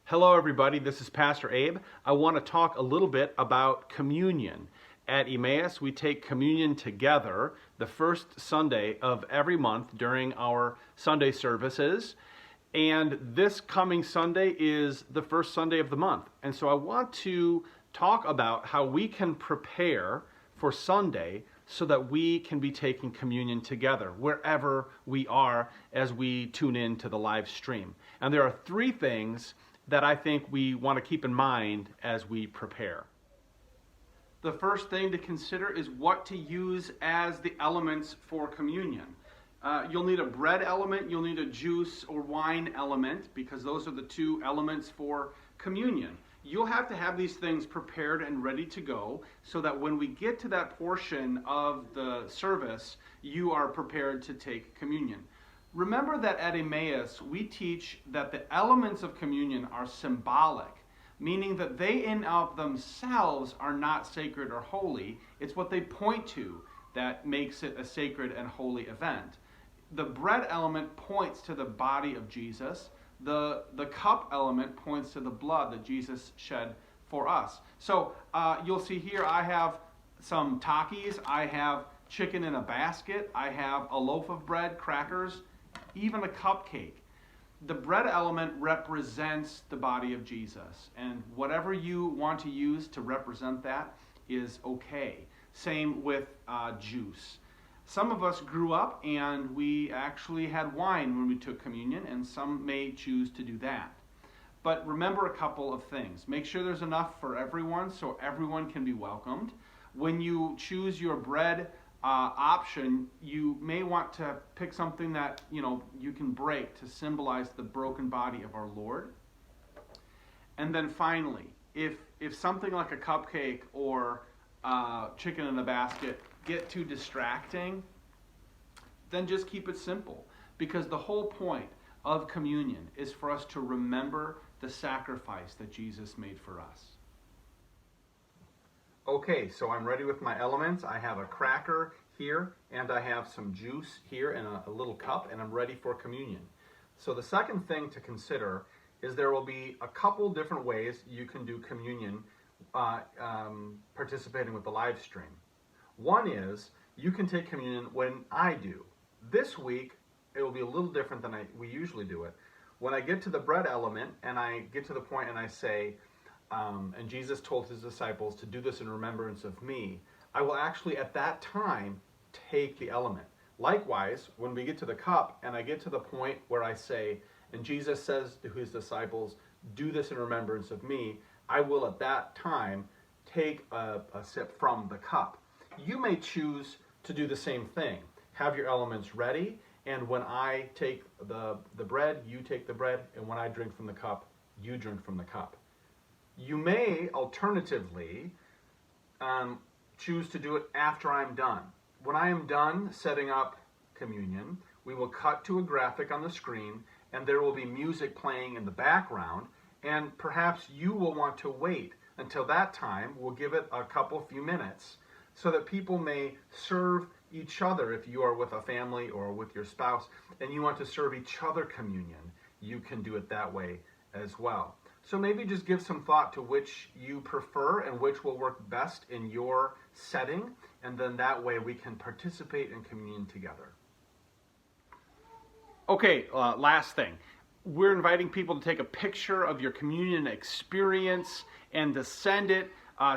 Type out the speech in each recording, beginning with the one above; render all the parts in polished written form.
Hello everybody, this is Pastor Abe. I want to talk a little bit about communion. At Emmaus, we take communion together the first Sunday of every month during our Sunday services. And this coming Sunday is the first Sunday of the month. And so I want to talk about how we can prepare for Sunday so that we can be taking communion together wherever we are as we tune in to the live stream. And there are three things that I think we want to keep in mind as we prepare. The first thing to consider is what to use as the elements for communion. You'll need a bread element, you'll need a juice or wine element, because those are the two elements for communion. You'll have to have these things prepared and ready to go so that when we get to that portion of the service, you are prepared to take communion. Remember that at Emmaus, we teach that the elements of communion are symbolic, meaning that they in of themselves are not sacred or holy. It's what they point to that makes it a sacred and holy event. The bread element points to the body of Jesus. The cup element points to the blood that Jesus shed for us. So you'll see here I have some Takis, I have chicken in a basket, I have a loaf of bread, crackers, even a cupcake. The bread element represents the body of Jesus, and whatever you want to use to represent that is okay. Same with juice. Some of us grew up and we actually had wine when we took communion, and some may choose to do that. But remember a couple of things. Make sure there's enough for everyone so everyone can be welcomed. When you choose your bread option, you may want to pick something that you can break to symbolize the broken body of our Lord. And then finally, if something like a cupcake or chicken in a basket get too distracting, then just keep it simple, because the whole point of communion is for us to remember the sacrifice that Jesus made for us. Okay, so I'm ready with my elements. I have a cracker here, and I have some juice here in a little cup, and I'm ready for communion. So the second thing to consider is there will be a couple different ways you can do communion participating with the live stream. One is you can take communion when I do. This week, it will be a little different than we usually do it. When I get to the bread element and I get to the point and I say, and Jesus told his disciples to do this in remembrance of me, I will actually at that time take the element. Likewise, when we get to the cup and I get to the point where I say, and Jesus says to his disciples, do this in remembrance of me, I will at that time take a sip from the cup. You may choose to do the same thing. Have your elements ready, and when I take the bread, you take the bread, and when I drink from the cup, you drink from the cup. You may alternatively choose to do it after I'm done. When I am done setting up communion, we will cut to a graphic on the screen, and there will be music playing in the background, and perhaps you will want to wait until that time. We'll give it a few minutes so that people may serve each other. If you are with a family or with your spouse and you want to serve each other communion, you can do it that way as well. So maybe just give some thought to which you prefer and which will work best in your setting, and then that way we can participate in communion together. Okay, last thing. We're inviting people to take a picture of your communion experience and to send it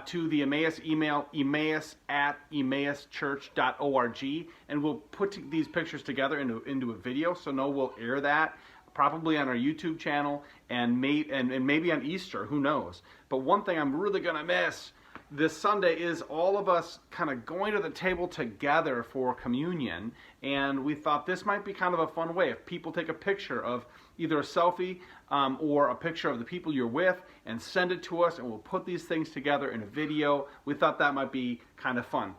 to the Emmaus email, emmaus@emmauschurch.org, and we'll put these pictures together into a video. So we'll air that probably on our YouTube channel and maybe on Easter, who knows. But one thing I'm really going to miss this Sunday is all of us kind of going to the table together for communion, and we thought this might be kind of a fun way. If people take a picture of either a selfie or a picture of the people you're with and send it to us, and we'll put these things together in a video. We thought that might be kind of fun.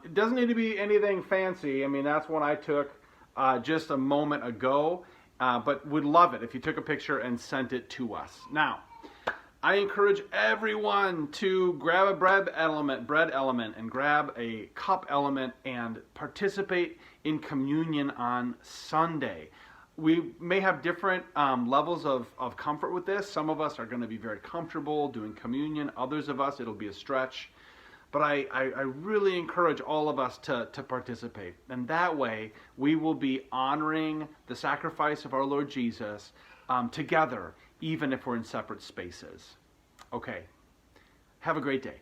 It doesn't need to be anything fancy. I mean, that's one I took just a moment ago, but would love it if you took a picture and sent it to us. Now, I encourage everyone to grab a bread element, and grab a cup element and participate in communion on Sunday. we may have different levels of comfort with this. Some of us are going to be very comfortable doing communion. Others of us, it'll be a stretch. But I really encourage all of us to participate. And that way, we will be honoring the sacrifice of our Lord Jesus together, even if we're in separate spaces. Okay. Have a great day.